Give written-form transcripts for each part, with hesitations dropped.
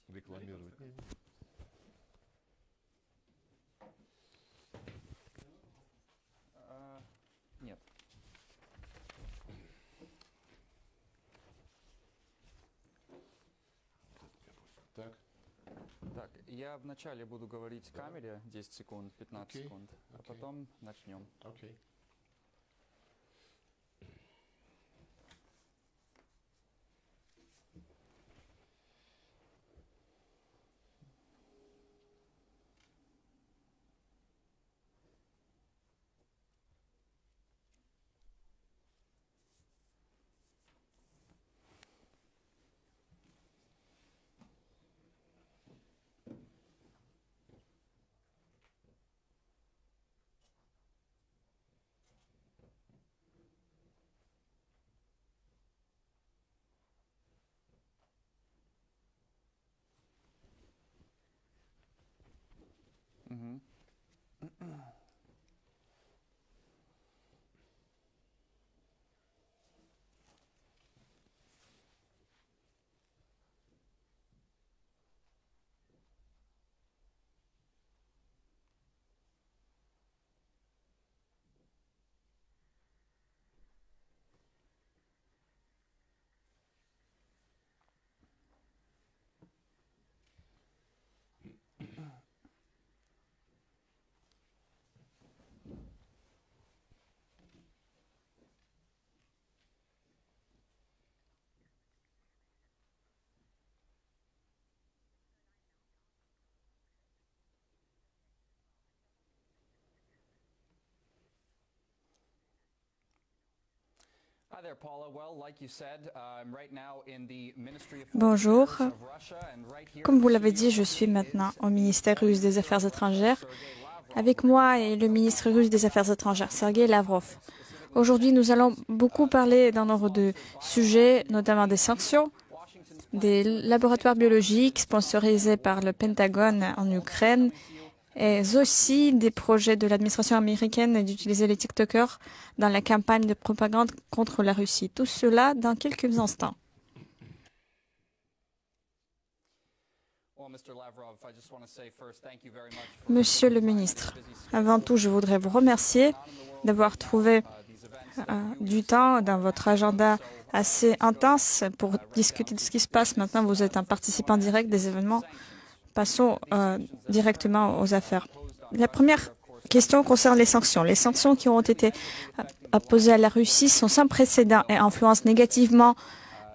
рекламировать. Нет. Так. Так, я вначале буду говорить в камере 10 секунд, 15 секунд, а потом начнем. Окей. Мгм. Hi there, Paula. Well, like you said, I'm right now in the Ministry of Foreign Bonjour. Affairs of Russia, and right here Comme in vous the l'avez dit, studio je suis is maintenant au the ministère President russe des of Affaires Russia, étrangères. Sergei Lavrov. Avec moi est le ministre russe des Affaires étrangères, Sergei Lavrov. Aujourd'hui, nous allons beaucoup parler d'un nombre de sujets, notamment des sanctions, des laboratoires biologiques sponsorisés par le Pentagone en Ukraine, et aussi des projets de l'administration américaine d'utiliser les TikTokers dans la campagne de propagande contre la Russie. Tout cela dans quelques instants. Monsieur le ministre, avant tout, je voudrais vous remercier d'avoir trouvé du temps dans votre agenda assez intense pour discuter de ce qui se passe. Maintenant, vous êtes un participant direct des événements. Passons directement aux affaires. La première question concerne les sanctions. Les sanctions qui ont été apposées à la Russie sont sans précédent et influencent négativement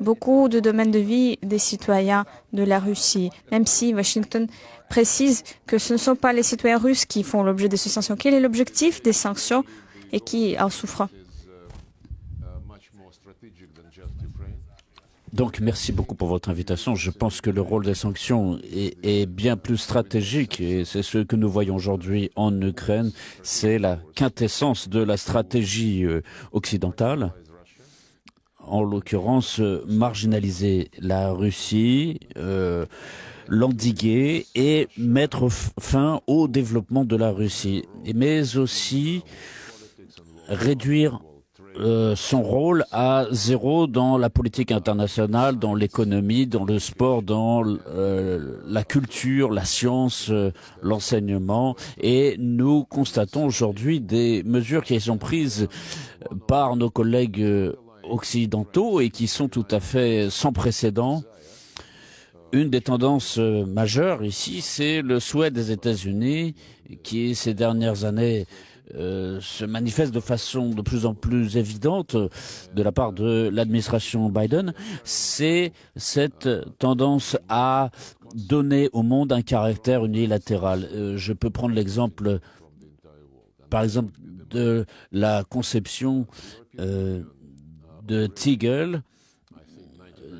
beaucoup de domaines de vie des citoyens de la Russie, même si Washington précise que ce ne sont pas les citoyens russes qui font l'objet de ces sanctions. Quel est l'objectif des sanctions et qui en souffre? Donc, merci beaucoup pour votre invitation. Je pense que le rôle des sanctions est bien plus stratégique et c'est ce que nous voyons aujourd'hui en Ukraine. C'est la quintessence de la stratégie occidentale. En l'occurrence, marginaliser la Russie, l'endiguer et mettre fin au développement de la Russie, mais aussi réduire son rôle à zéro dans la politique internationale, dans l'économie, dans le sport, dans la culture, la science, l'enseignement. Et nous constatons aujourd'hui des mesures qui sont prises par nos collègues occidentaux et qui sont tout à fait sans précédent. Une des tendances majeures ici, c'est le souhait des États-Unis qui, ces dernières années, se manifeste de façon de plus en plus évidente de la part de l'administration Biden, c'est cette tendance à donner au monde un caractère unilatéral. Je peux prendre l'exemple, par exemple, de la conception de Teagle,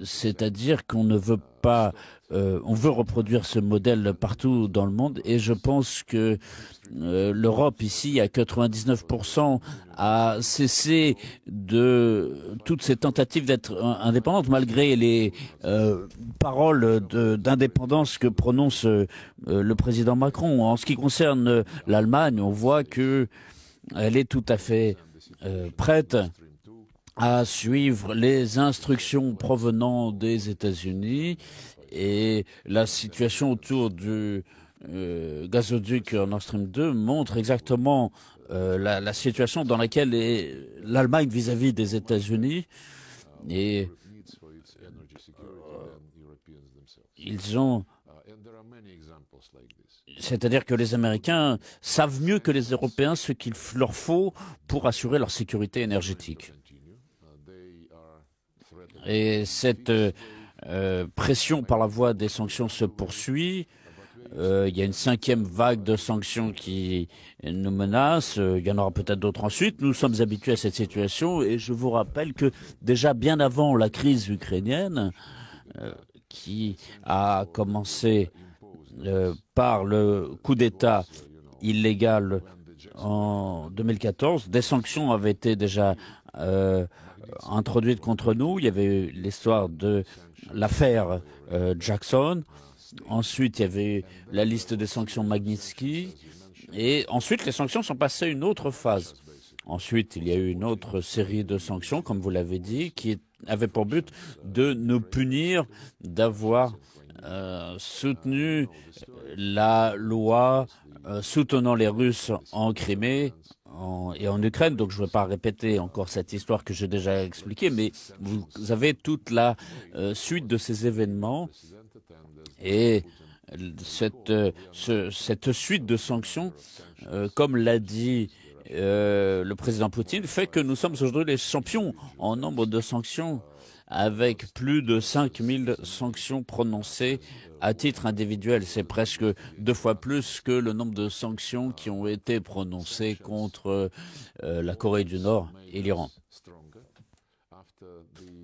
c'est-à-dire qu'on ne veut pas, on veut reproduire ce modèle partout dans le monde, et je pense que l'Europe ici, à 99%, a cessé de toutes ces tentatives d'être indépendante, malgré les paroles d'indépendance que prononce le président Macron. En ce qui concerne l'Allemagne, on voit que elle est tout à fait prête à suivre les instructions provenant des États-Unis Et la situation autour du gazoduc Nord Stream 2 montre exactement la situation dans laquelle est l'Allemagne vis-à-vis des États-Unis. Et ils ont... C'est-à-dire que les Américains savent mieux que les Européens ce qu'il leur faut pour assurer leur sécurité énergétique. Et cette pression par la voie des sanctions se poursuit. Il y a une 5e vague de sanctions qui nous menace. Il y en aura peut-être d'autres ensuite. Nous sommes habitués à cette situation et je vous rappelle que déjà bien avant la crise ukrainienne, qui a commencé par le coup d'État illégal en 2014, des sanctions avaient été déjà introduites contre nous. Il y avait eu l'histoire de l'affaire Jackson. Ensuite, il y avait eu la liste des sanctions Magnitsky. Et ensuite, les sanctions sont passées à une autre phase. Ensuite, il y a eu une autre série de sanctions, comme vous l'avez dit, qui avait pour but de nous punir d'avoir soutenu la loi soutenant les Russes en Crimée et en Ukraine. Donc je ne vais pas répéter encore cette histoire que j'ai déjà expliquée, mais vous avez toute la suite de ces événements et cette suite de sanctions, comme l'a dit le président Poutine, fait que nous sommes aujourd'hui les champions en nombre de sanctions, avec plus de 5000 sanctions prononcées à titre individuel. C'est presque 2 fois plus que le nombre de sanctions qui ont été prononcées contre la Corée du Nord et l'Iran.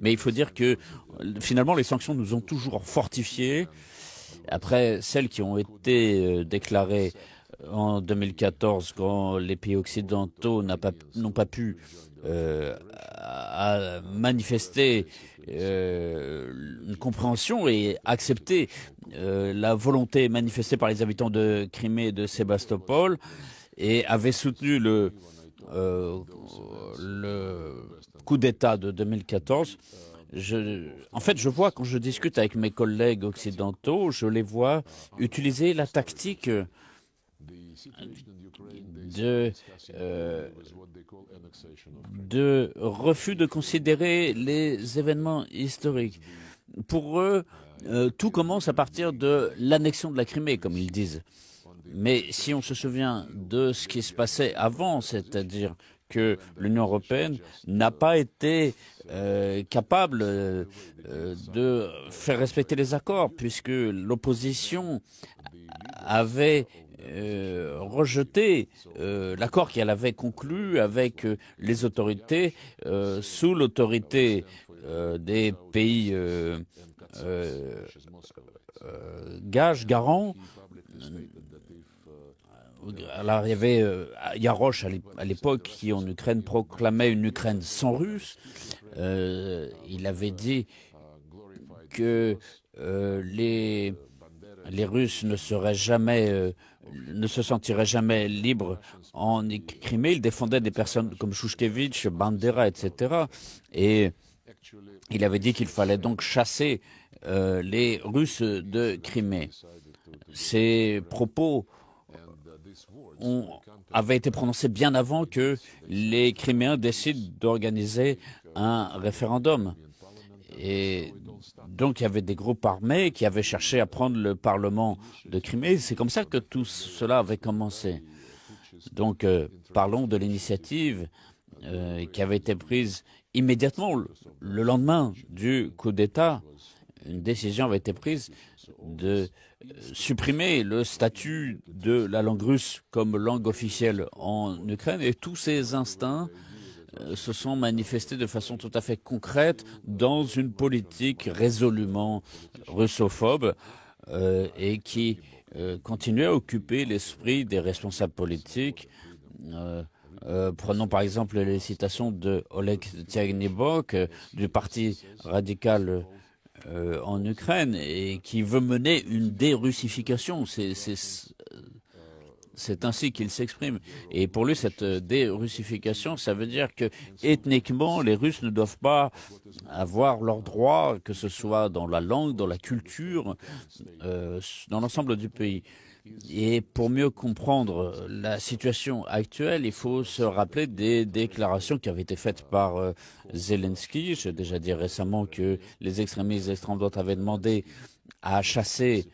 Mais il faut dire que finalement les sanctions nous ont toujours fortifiés. Après celles qui ont été déclarées en 2014, quand les pays occidentaux n'ont pas pu manifester une compréhension et accepter la volonté manifestée par les habitants de Crimée et de Sébastopol, et avaient soutenu le coup d'État de 2014. En fait, je vois, quand je discute avec mes collègues occidentaux, je les vois utiliser la tactique de refus de considérer les événements historiques. Pour eux, tout commence à partir de l'annexion de la Crimée, comme ils disent. Mais si on se souvient de ce qui se passait avant, c'est-à-dire que l'Union européenne n'a pas été capable de faire respecter les accords, puisque l'opposition avait rejeté l'accord qu'elle avait conclu avec les autorités sous l'autorité des pays garants. Alors, il y avait Yarosh à l'époque qui, en Ukraine, proclamait une Ukraine sans Russes. Il avait dit que les Russes ne se sentiraient jamais libres en Crimée. Il défendait des personnes comme Shushkevich, Bandera, etc. Et il avait dit qu'il fallait donc chasser les Russes de Crimée. Ces propos avaient été prononcés bien avant que les Criméens décident d'organiser un référendum. Et donc il y avait des groupes armés qui avaient cherché à prendre le Parlement de Crimée. C'est comme ça que tout cela avait commencé. Donc parlons de l'initiative qui avait été prise immédiatement le lendemain du coup d'État. Une décision avait été prise de supprimer le statut de la langue russe comme langue officielle en Ukraine, et tous ces instincts se sont manifestés de façon tout à fait concrète dans une politique résolument russophobe et qui continuait à occuper l'esprit des responsables politiques. Prenons par exemple les citations de Oleg Tchernybok du Parti radical en Ukraine, et qui veut mener une dérussification. c'est ainsi qu'il s'exprime. Et pour lui, cette dérussification, ça veut dire que ethniquement, les Russes ne doivent pas avoir leurs droits, que ce soit dans la langue, dans la culture, dans l'ensemble du pays. Et pour mieux comprendre la situation actuelle, il faut se rappeler des déclarations qui avaient été faites par Zelensky. J'ai déjà dit récemment que les extrémistes d'extrême droite avaient demandé à chasser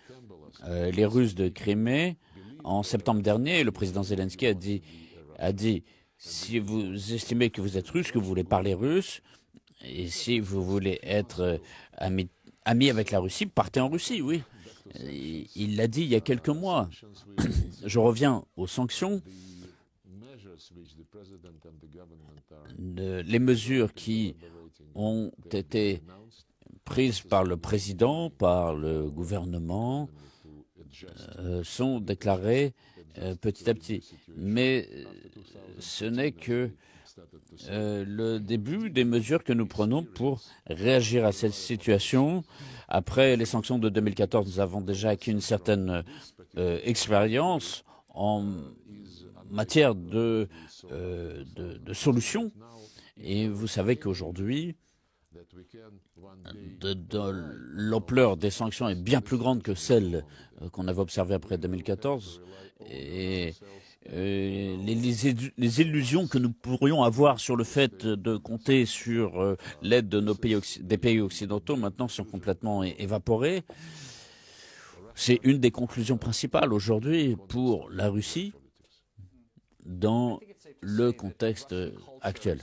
les Russes de Crimée. En septembre dernier, le président Zelensky a dit si vous estimez que vous êtes russe, que vous voulez parler russe, et si vous voulez être ami avec la Russie, partez en Russie, oui. Il l'a dit il y a quelques mois. Je reviens aux sanctions. Les mesures qui ont été prises par le président, par le gouvernement, sont déclarées petit à petit. Mais ce n'est que le début des mesures que nous prenons pour réagir à cette situation. Après les sanctions de 2014, nous avons déjà acquis une certaine expérience en matière de solutions. Et vous savez qu'aujourd'hui, l'ampleur des sanctions est bien plus grande que celle qu'on avait observée après 2014. Et les illusions que nous pourrions avoir sur le fait de compter sur l'aide de des pays occidentaux maintenant sont complètement évaporées. C'est une des conclusions principales aujourd'hui pour la Russie dans le contexte actuel.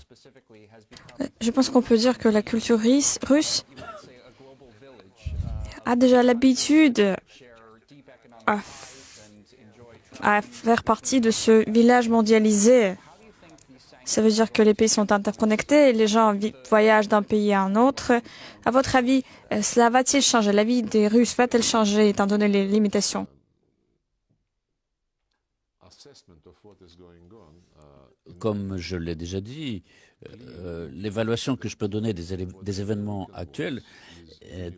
Je pense qu'on peut dire que la culture russe a déjà l'habitude à faire partie de ce village mondialisé. Ça veut dire que les pays sont interconnectés, les gens voyagent d'un pays à un autre. À votre avis, cela va-t-il changer? La vie des Russes va-t-elle changer étant donné les limitations? Comme je l'ai déjà dit, l'évaluation que je peux donner des événements actuels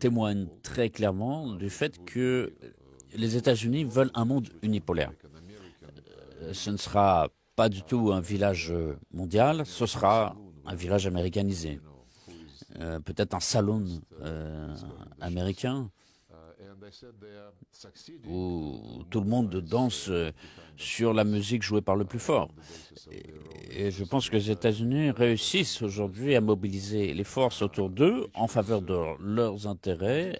témoigne très clairement du fait que les États-Unis veulent un monde unipolaire. Ce ne sera pas du tout un village mondial, ce sera un village américanisé. Peut-être un salon américain où tout le monde danse sur la musique jouée par le plus fort. Et je pense que les États-Unis réussissent aujourd'hui à mobiliser les forces autour d'eux en faveur de leurs intérêts.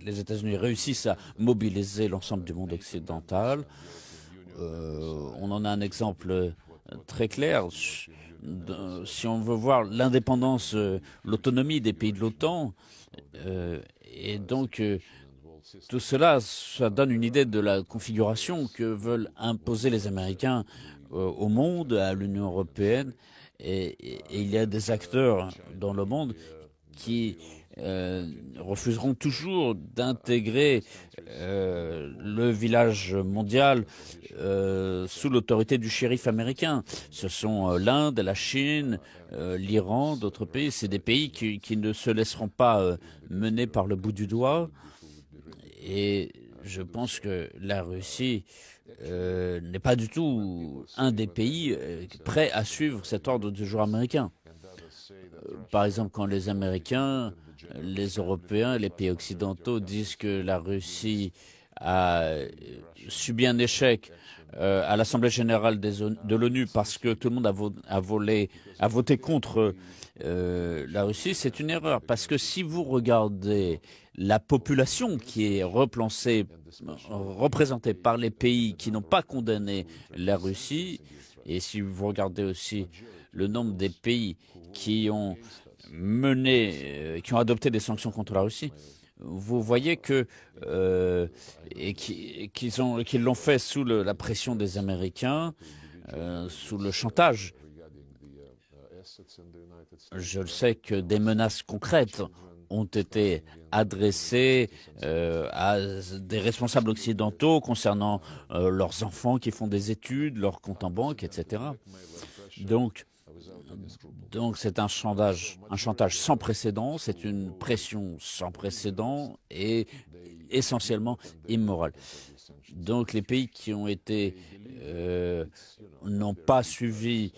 Les États-Unis réussissent à mobiliser l'ensemble du monde occidental. On en a un exemple très clair. Si on veut voir l'indépendance, l'autonomie des pays de l'OTAN, et donc tout cela, ça donne une idée de la configuration que veulent imposer les Américains au monde, à l'Union européenne. Et il y a des acteurs dans le monde qui refuseront toujours d'intégrer le village mondial sous l'autorité du shérif américain. Ce sont l'Inde, la Chine, l'Iran, d'autres pays. C'est des pays qui ne se laisseront pas mener par le bout du doigt. Et je pense que la Russie n'est pas du tout un des pays prêts à suivre cet ordre du jour américain. Par exemple, quand les Américains, les Européens, les pays occidentaux disent que la Russie a subi un échec à l'Assemblée générale de l'ONU parce que tout le monde a voté contre la Russie, c'est une erreur. Parce que si vous regardez la population qui est représentée par les pays qui n'ont pas condamné la Russie, et si vous regardez aussi le nombre des pays qui ont adopté des sanctions contre la Russie, vous voyez que qu'ils l'ont fait sous la pression des Américains, sous le chantage. Je sais que des menaces concrètes ont été adressées à des responsables occidentaux concernant leurs enfants qui font des études, leurs comptes en banque, etc. Donc c'est un chantage sans précédent, c'est une pression sans précédent et essentiellement immorale. Donc les pays qui ont été n'ont pas suivi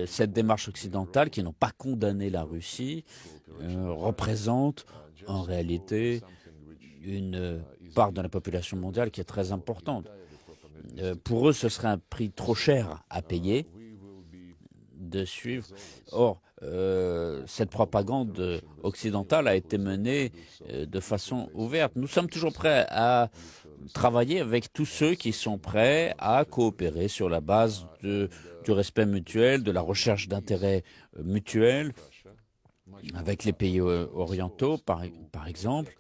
cette démarche occidentale, qui n'ont pas condamné la Russie, représentent en réalité une part de la population mondiale qui est très importante. Pour eux, ce serait un prix trop cher à payer de suivre. Or, cette propagande occidentale a été menée de façon ouverte. Nous sommes toujours prêts à travailler avec tous ceux qui sont prêts à coopérer sur la base du respect mutuel, de la recherche d'intérêts mutuels, avec les pays orientaux, par exemple.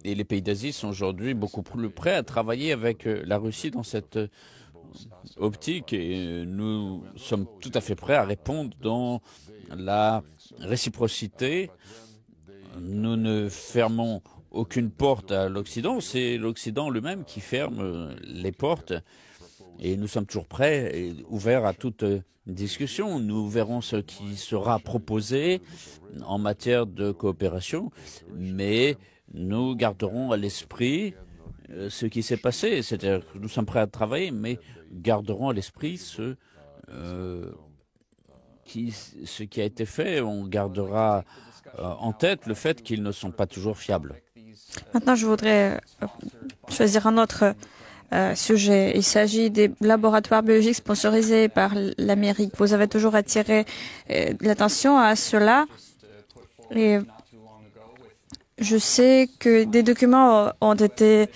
Et les pays d'Asie sont aujourd'hui beaucoup plus prêts à travailler avec la Russie dans cette optique, et nous sommes tout à fait prêts à répondre dans la réciprocité. Nous ne fermons aucune porte à l'Occident, c'est l'Occident lui-même qui ferme les portes, et nous sommes toujours prêts et ouverts à toute discussion. Nous verrons ce qui sera proposé en matière de coopération, mais nous garderons à l'esprit ce qui s'est passé. C'est-à-dire que nous sommes prêts à travailler, mais garderons à l'esprit ce qui a été fait. On gardera en tête le fait qu'ils ne sont pas toujours fiables. Maintenant, je voudrais choisir un autre sujet. Il s'agit des laboratoires biologiques sponsorisés par l'Amérique. Vous avez toujours attiré l'attention à cela. Et je sais que des documents ont été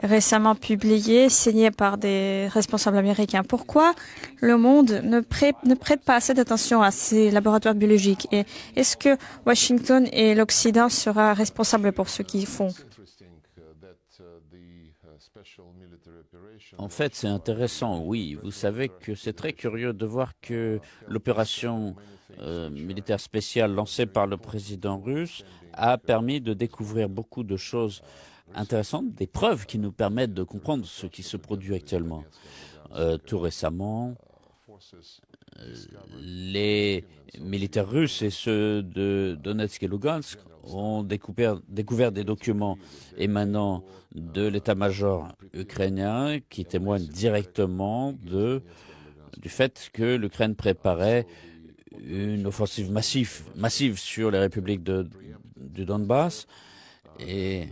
récemment publiés, signés par des responsables américains. Pourquoi le monde ne prête pas assez d'attention à ces laboratoires biologiques? Et est-ce que Washington et l'Occident sera responsable pour ce qu'ils font? En fait, c'est intéressant, oui. Vous savez que c'est très curieux de voir que l'opération militaire spéciale lancée par le président russe a permis de découvrir beaucoup de choses intéressantes, des preuves qui nous permettent de comprendre ce qui se produit actuellement. Tout récemment, les militaires russes et ceux de Donetsk et Lugansk ont découvert des documents émanant de l'état-major ukrainien qui témoignent directement du fait que l'Ukraine préparait une offensive massive sur les républiques du Donbass. Et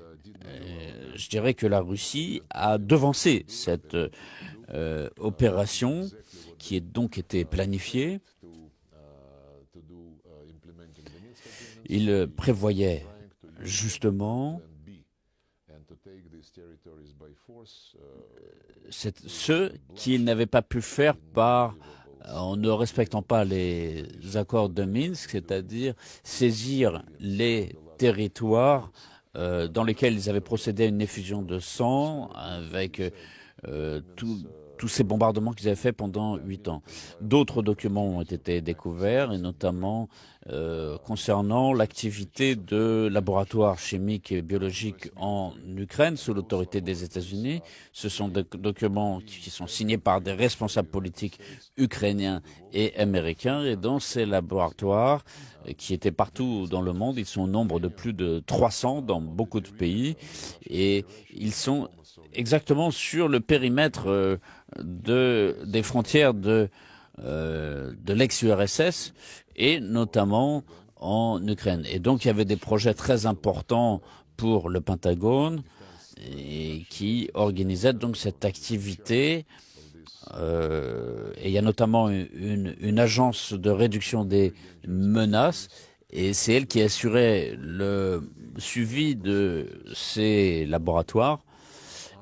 je dirais que la Russie a devancé cette opération qui a donc été planifiée. Il prévoyait justement ce qu'il n'avait pas pu faire en ne respectant pas les accords de Minsk, c'est-à-dire saisir les territoires dans lesquels ils avaient procédé à une effusion de sang avec tous ces bombardements qu'ils avaient faits pendant 8 ans. D'autres documents ont été découverts, et notamment concernant l'activité de laboratoires chimiques et biologiques en Ukraine sous l'autorité des États-Unis. Ce sont des documents qui sont signés par des responsables politiques ukrainiens et américains. Et dans ces laboratoires, qui étaient partout dans le monde, ils sont au nombre de plus de 300 dans beaucoup de pays, et ils sont exactement sur le périmètre des frontières de l'ex-URSS, et notamment en Ukraine. Et donc il y avait des projets très importants pour le Pentagone et qui organisaient donc cette activité. Et il y a notamment une agence de réduction des menaces, et c'est elle qui assurait le suivi de ces laboratoires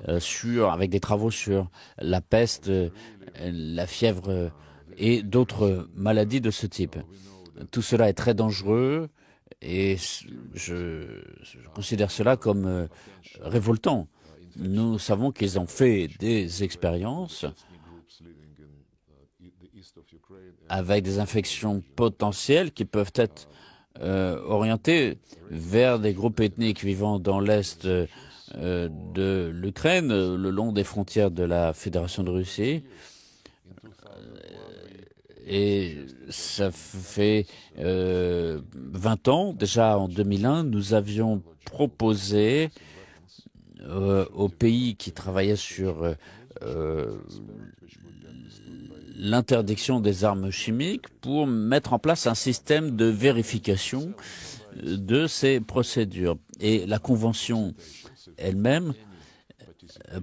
avec des travaux sur la peste, la fièvre et d'autres maladies de ce type. Tout cela est très dangereux, et je considère cela comme révoltant. Nous savons qu'ils ont fait des expériences avec des infections potentielles qui peuvent être orientées vers des groupes ethniques vivant dans l'est de l'Ukraine, le long des frontières de la Fédération de Russie. Et ça fait 20 ans, déjà en 2001, nous avions proposé aux pays qui travaillaient sur l'interdiction des armes chimiques pour mettre en place un système de vérification de ces procédures. Et la Convention elle-même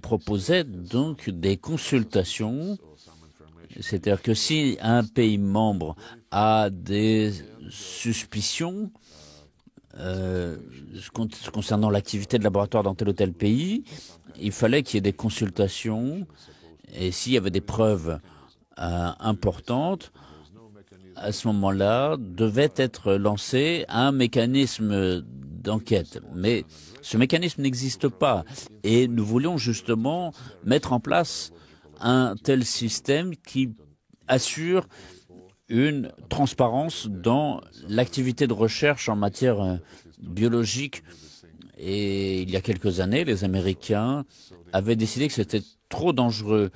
proposait donc des consultations, c'est-à-dire que si un pays membre a des suspicions concernant l'activité de laboratoire dans tel ou tel pays, il fallait qu'il y ait des consultations et s'il y avait des preuves importantes, à ce moment-là, devait être lancé un mécanisme d'enquête. Mais ce mécanisme n'existe pas et nous voulions justement mettre en place un tel système qui assure une transparence dans l'activité de recherche en matière biologique. Et il y a quelques années, les Américains avaient décidé que c'était trop dangereux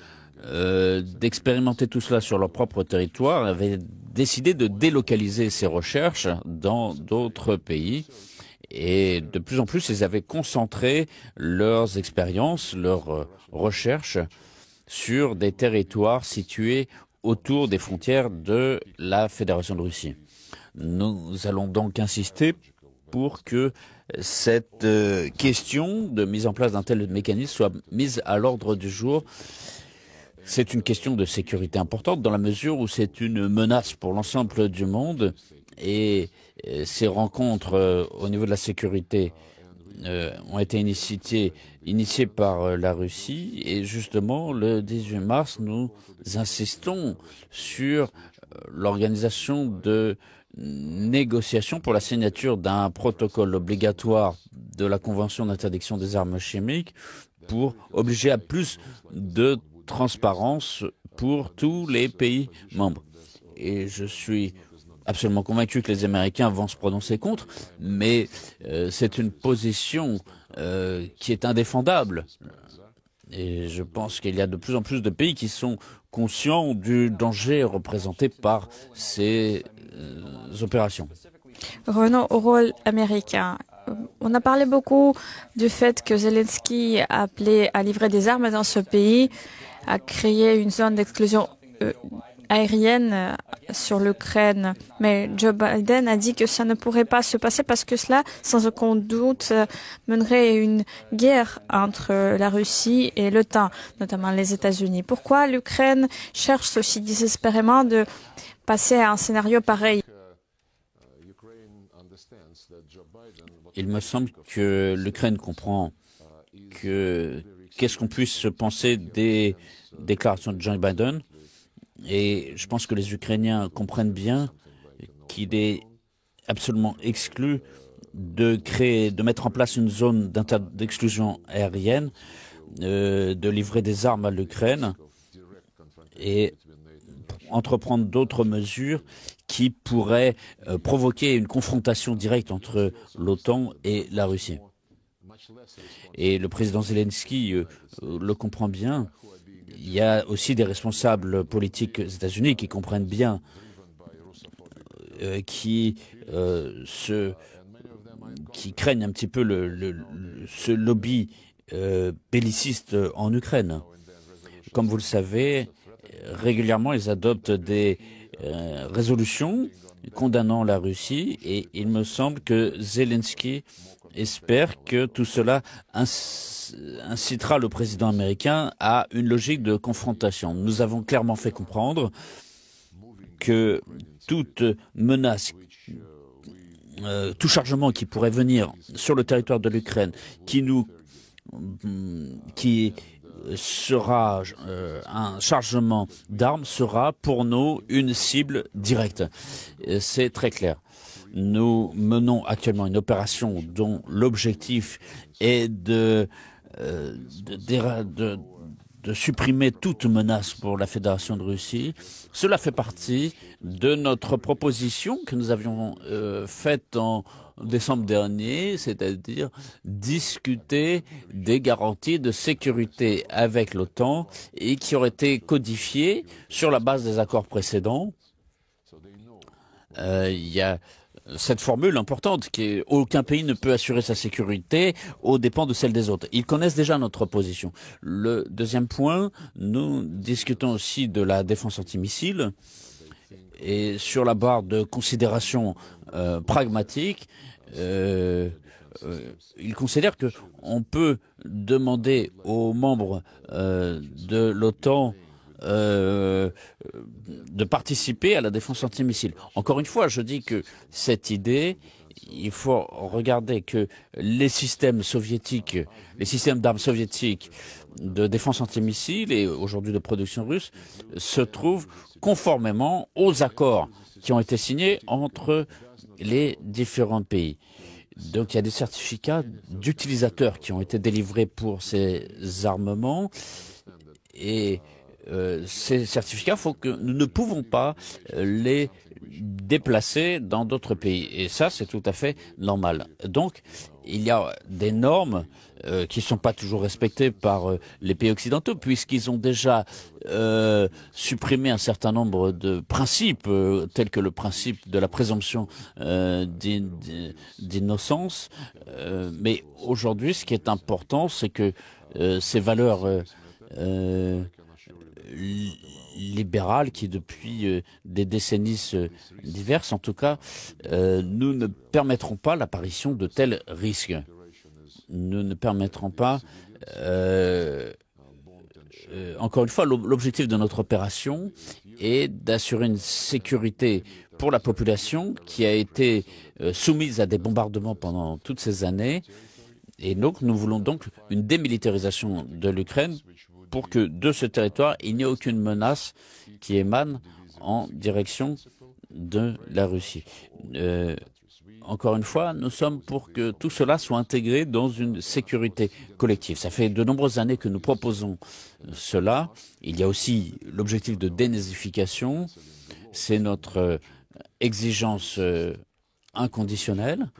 d'expérimenter tout cela sur leur propre territoire, avaient décidé de délocaliser ces recherches dans d'autres pays. Et de plus en plus, ils avaient concentré leurs expériences, leurs recherches sur des territoires situés autour des frontières de la Fédération de Russie. Nous allons donc insister pour que cette question de mise en place d'un tel mécanisme soit mise à l'ordre du jour. C'est une question de sécurité importante dans la mesure où c'est une menace pour l'ensemble du monde et ces rencontres au niveau de la sécurité ont été initiées par la Russie et justement le 18 mars nous insistons sur l'organisation de négociations pour la signature d'un protocole obligatoire de la Convention d'interdiction des armes chimiques pour obliger à plus de transparence pour tous les pays membres. Et je suis absolument convaincu que les Américains vont se prononcer contre, mais c'est une position qui est indéfendable. Et je pense qu'il y a de plus en plus de pays qui sont conscients du danger représenté par ces opérations. Revenons au rôle américain. On a parlé beaucoup du fait que Zelensky a appelé à livrer des armes dans ce pays, à créer une zone d'exclusion aérienne sur l'Ukraine. Mais Joe Biden a dit que ça ne pourrait pas se passer parce que cela, sans aucun doute, mènerait une guerre entre la Russie et l'OTAN, notamment les États-Unis. Pourquoi l'Ukraine cherche aussi désespérément de passer à un scénario pareil? Il me semble que l'Ukraine comprend que qu'est-ce qu'on puisse penser des déclarations de Joe Biden. Et je pense que les Ukrainiens comprennent bien qu'il est absolument exclu de mettre en place une zone d'exclusion aérienne, de livrer des armes à l'Ukraine et entreprendre d'autres mesures qui pourraient provoquer une confrontation directe entre l'OTAN et la Russie. Et le président Zelensky le comprend bien. Il y a aussi des responsables politiques aux États-Unis qui comprennent bien, qui craignent un petit peu ce lobby belliciste en Ukraine. Comme vous le savez, régulièrement, ils adoptent des résolutions condamnant la Russie et il me semble que Zelensky espère que tout cela incitera le président américain à une logique de confrontation. Nous avons clairement fait comprendre que toute menace, tout chargement qui pourrait venir sur le territoire de l'Ukraine, qui sera un chargement d'armes, sera pour nous une cible directe. C'est très clair. Nous menons actuellement une opération dont l'objectif est de supprimer toute menace pour la Fédération de Russie. Cela fait partie de notre proposition que nous avions faite en décembre dernier, c'est-à-dire discuter des garanties de sécurité avec l'OTAN et qui auraient été codifiées sur la base des accords précédents. Il y a cette formule importante qui est aucun pays ne peut assurer sa sécurité aux dépens de celle des autres. Ils connaissent déjà notre position. Le deuxième point, nous discutons aussi de la défense antimissile et sur la barre de considérations pragmatiques, ils considèrent qu'on peut demander aux membres de l'OTAN de participer à la défense antimissile. Encore une fois, je dis que cette idée, il faut regarder que les systèmes soviétiques, les systèmes d'armes soviétiques de défense antimissile et aujourd'hui de production russe se trouvent conformément aux accords qui ont été signés entre les différents pays. Donc il y a des certificats d'utilisateurs qui ont été délivrés pour ces armements et ces certificats, nous ne pouvons pas les déplacer dans d'autres pays. Et ça, c'est tout à fait normal. Donc, il y a des normes qui ne sont pas toujours respectées par les pays occidentaux, puisqu'ils ont déjà supprimé un certain nombre de principes, tels que le principe de la présomption d'innocence. Mais aujourd'hui, ce qui est important, c'est que ces valeurs libérales qui depuis des décennies diverses, en tout cas, nous ne permettrons pas l'apparition de tels risques. Nous ne permettrons pas, encore une fois, l'objectif de notre opération est d'assurer une sécurité pour la population qui a été soumise à des bombardements pendant toutes ces années. Et donc, nous voulons donc une démilitarisation de l'Ukraine pour que de ce territoire, il n'y ait aucune menace qui émane en direction de la Russie. Encore une fois, nous sommes pour que tout cela soit intégré dans une sécurité collective. Ça fait de nombreuses années que nous proposons cela. Il y a aussi l'objectif de dénazification. C'est notre exigence inconditionnelle.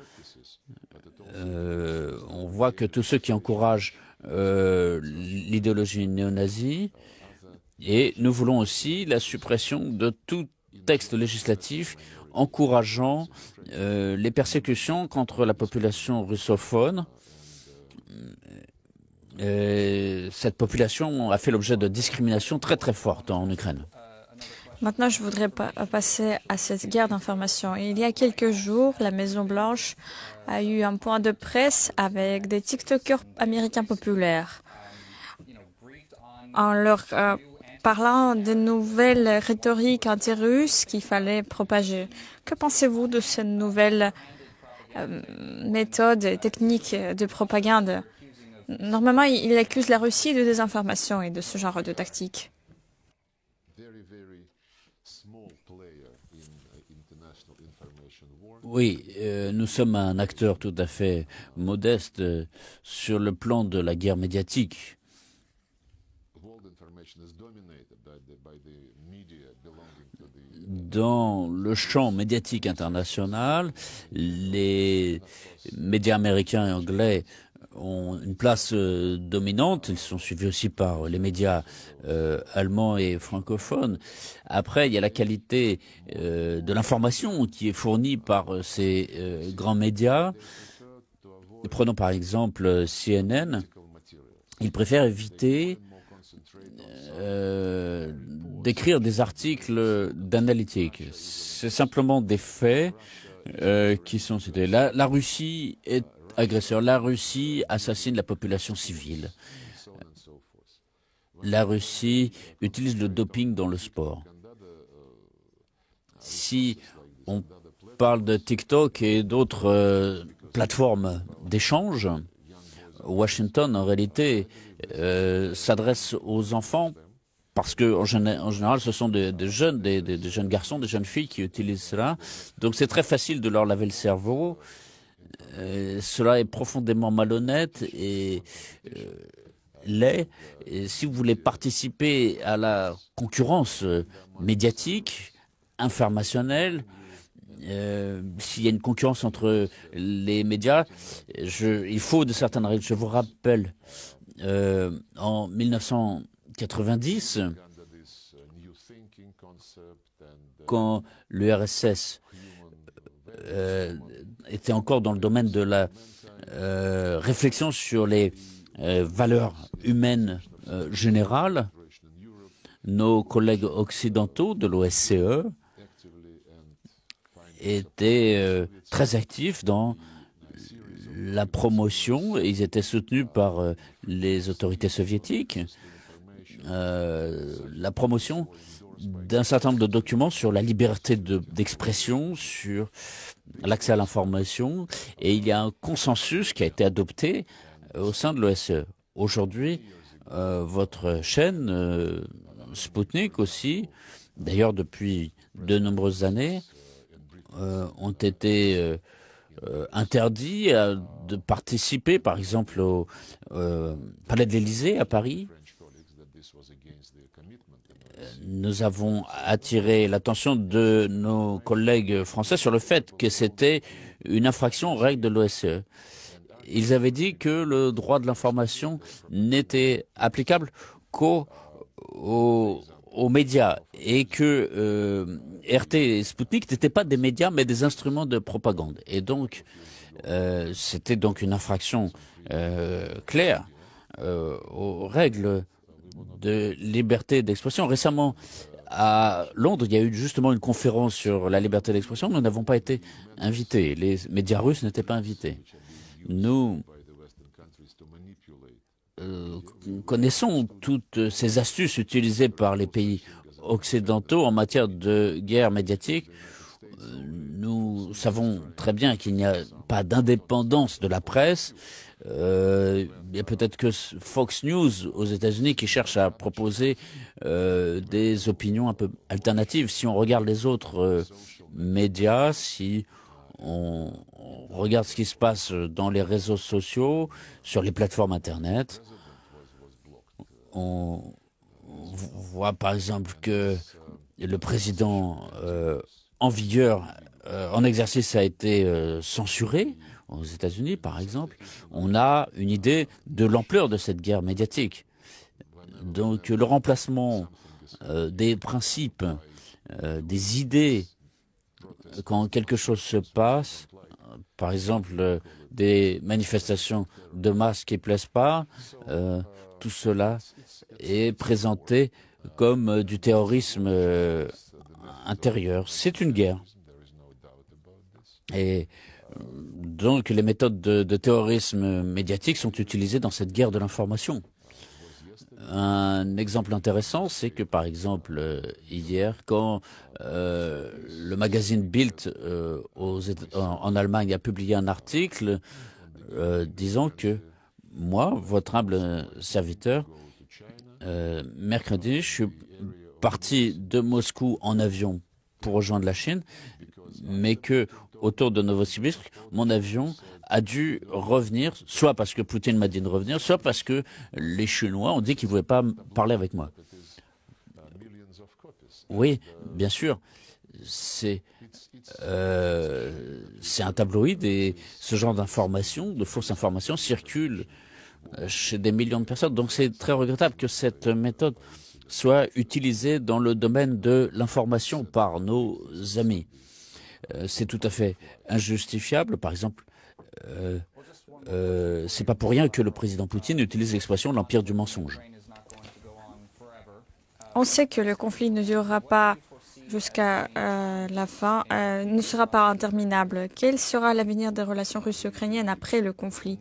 On voit que tous ceux qui encouragent l'idéologie néo-nazie, et nous voulons aussi la suppression de tout texte législatif encourageant les persécutions contre la population russophone. Cette population a fait l'objet de discriminations très très fortes en Ukraine. Maintenant, je voudrais passer à cette guerre d'information. Il y a quelques jours, la Maison-Blanche a eu un point de presse avec des TikTokers américains populaires en leur parlant de nouvelles rhétoriques anti-russes qu'il fallait propager. Que pensez-vous de cette nouvelle méthode et technique de propagande? Normalement, il accuse la Russie de désinformation et de ce genre de tactique. Oui, nous sommes un acteur tout à fait modeste sur le plan de la guerre médiatique. Dans le champ médiatique international, les médias américains et anglais ont une place dominante. Ils sont suivis aussi par les médias allemands et francophones. Après, il y a la qualité de l'information qui est fournie par ces grands médias. Prenons par exemple CNN. Ils préfèrent éviter d'écrire des articles d'analytique. C'est simplement des faits qui sont cités. La Russie est agresseur. La Russie assassine la population civile. La Russie utilise le doping dans le sport. Si on parle de TikTok et d'autres plateformes d'échange, Washington, en réalité, s'adresse aux enfants parce que en général, ce sont des jeunes garçons, des jeunes filles qui utilisent cela. Donc c'est très facile de leur laver le cerveau. Cela est profondément malhonnête et laid. Et si vous voulez participer à la concurrence médiatique, informationnelle, s'il y a une concurrence entre les médias, il faut de certaines règles. Je vous rappelle, en 1990, quand l'URSS était encore dans le domaine de la réflexion sur les valeurs humaines générales. Nos collègues occidentaux de l'OSCE étaient très actifs dans la promotion, et ils étaient soutenus par les autorités soviétiques, la promotion d'un certain nombre de documents sur la liberté d'expression, sur l'accès à l'information, et il y a un consensus qui a été adopté au sein de l'OSCE. Aujourd'hui, votre chaîne, Sputnik aussi, d'ailleurs depuis de nombreuses années, ont été interdits de participer, par exemple, au Palais de l'Élysée à Paris. Nous avons attiré l'attention de nos collègues français sur le fait que c'était une infraction aux règles de l'OSCE. Ils avaient dit que le droit de l'information n'était applicable qu'aux médias et que RT et Sputnik n'étaient pas des médias mais des instruments de propagande. Et donc, c'était donc une infraction claire aux règles de liberté d'expression. Récemment, à Londres, il y a eu justement une conférence sur la liberté d'expression. Nous n'avons pas été invités. Les médias russes n'étaient pas invités. Nous connaissons toutes ces astuces utilisées par les pays occidentaux en matière de guerre médiatique. Nous savons très bien qu'il n'y a pas d'indépendance de la presse. Il y a peut-être que Fox News aux États-Unis qui cherche à proposer des opinions un peu alternatives. Si on regarde les autres médias, si on regarde ce qui se passe dans les réseaux sociaux, sur les plateformes Internet, on voit par exemple que le président en vigueur, en exercice, a été censuré aux États-Unis, par exemple. On a une idée de l'ampleur de cette guerre médiatique. Donc le remplacement des principes, des idées, quand quelque chose se passe, par exemple des manifestations de masse qui ne plaisent pas, tout cela est présenté comme du terrorisme intérieur. C'est une guerre. Et donc les méthodes de terrorisme médiatique sont utilisées dans cette guerre de l'information. Un exemple intéressant, c'est que par exemple hier, quand le magazine Bild en Allemagne a publié un article disant que moi, votre humble serviteur, mercredi, je suis parti de Moscou en avion pour rejoindre la Chine, mais que autour de Novosibirsk, mon avion a dû revenir, soit parce que Poutine m'a dit de revenir, soit parce que les Chinois ont dit qu'ils ne voulaient pas parler avec moi. Oui, bien sûr, c'est un tabloïd et ce genre d'informations, de fausses informations, circulent chez des millions de personnes. Donc c'est très regrettable que cette méthode soit utilisée dans le domaine de l'information par nos amis. C'est tout à fait injustifiable. Par exemple, c'est pas pour rien que le président Poutine utilise l'expression l'empire du mensonge. On sait que le conflit ne durera pas jusqu'à la fin, ne sera pas interminable. Quel sera l'avenir des relations russo-ukrainiennes après le conflit?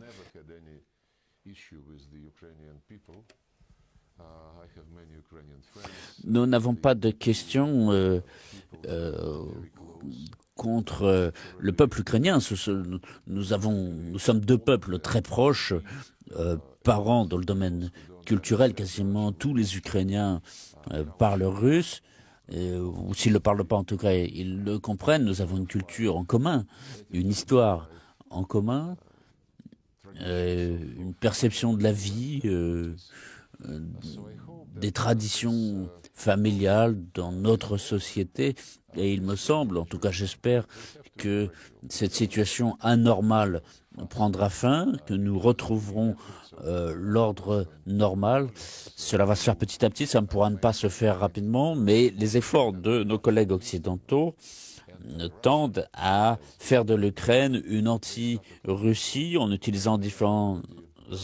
Nous n'avons pas de questions contre le peuple ukrainien. Nous sommes deux peuples très proches, parents dans le domaine culturel. Quasiment tous les Ukrainiens parlent russe, ou s'ils ne le parlent pas, en tout cas, ils le comprennent. Nous avons une culture en commun, une histoire en commun, une perception de la vie, des traditions familiales dans notre société. Et il me semble, en tout cas j'espère, que cette situation anormale prendra fin, que nous retrouverons l'ordre normal. Cela va se faire petit à petit, ça ne pourra pas se faire rapidement, mais les efforts de nos collègues occidentaux tendent à faire de l'Ukraine une anti-Russie en utilisant différents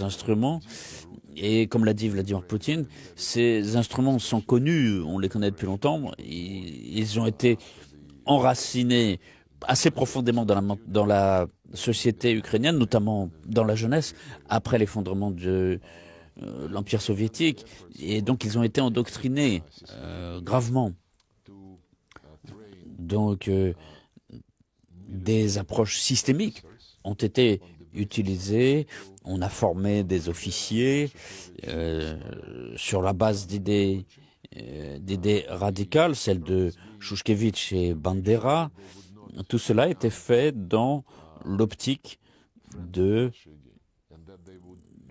instruments. Et comme l'a dit Vladimir Poutine, ces instruments sont connus, on les connaît depuis longtemps. Ils ont été enracinés assez profondément dans la société ukrainienne, notamment dans la jeunesse, après l'effondrement de l'Empire soviétique. Et donc ils ont été endoctrinés gravement. Donc des approches systémiques ont été utilisées. On a formé des officiers sur la base d'idées radicales, celles de Shushkevich et Bandera. Tout cela a été fait dans l'optique de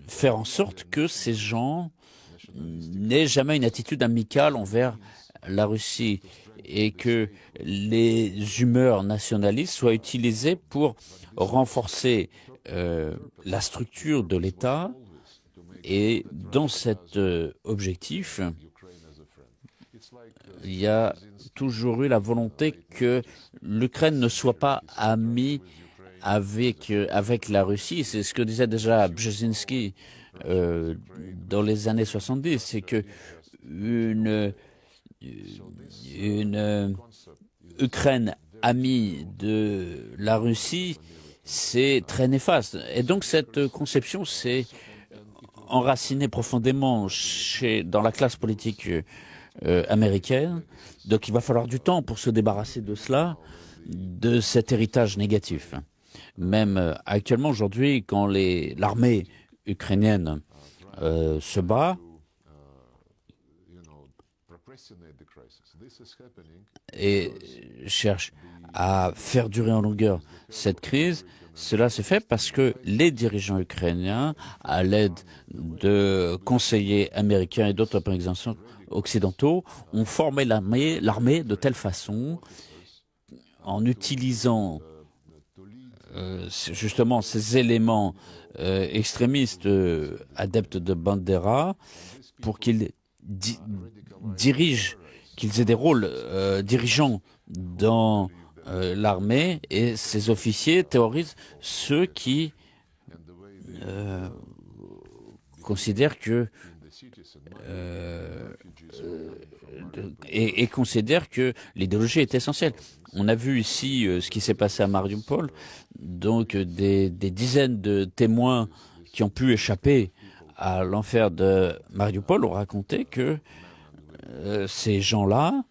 faire en sorte que ces gens n'aient jamais une attitude amicale envers la Russie et que les humeurs nationalistes soient utilisées pour renforcer la structure de l'État. Et dans cet objectif, il y a toujours eu la volonté que l'Ukraine ne soit pas amie avec la Russie. C'est ce que disait déjà Brzezinski dans les années 70, c'est que une Ukraine amie de la Russie, c'est très néfaste. Et donc cette conception s'est enracinée profondément dans la classe politique américaine. Donc il va falloir du temps pour se débarrasser de cela, de cet héritage négatif. Même actuellement, aujourd'hui, quand l'armée ukrainienne se bat et cherche à faire durer en longueur cette crise, cela se fait parce que les dirigeants ukrainiens, à l'aide de conseillers américains et d'autres organisations occidentaux, ont formé l'armée de telle façon, en utilisant justement ces éléments extrémistes adeptes de Bandera, pour qu'ils dirigent, qu'ils aient des rôles dirigeants dans l'armée, et ces officiers terrorisent ceux qui considèrent que et considèrent que l'idéologie est essentielle. On a vu ici ce qui s'est passé à Mariupol, donc des dizaines de témoins qui ont pu échapper à l'enfer de Mariupol ont raconté que ces gens-là,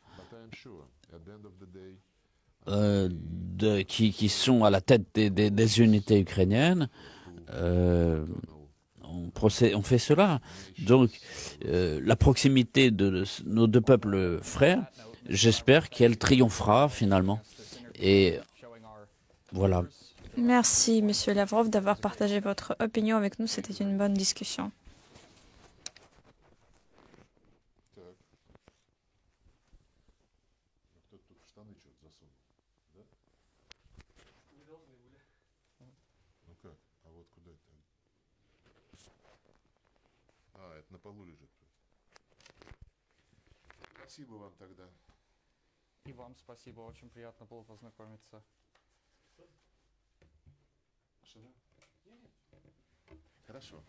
qui sont à la tête des unités ukrainiennes, on fait cela. Donc, la proximité de nos deux peuples frères, j'espère qu'elle triomphera finalement. Et voilà. Merci, Monsieur Lavrov, d'avoir partagé votre opinion avec nous. C'était une bonne discussion. И вам спасибо, очень приятно было познакомиться. Хорошо.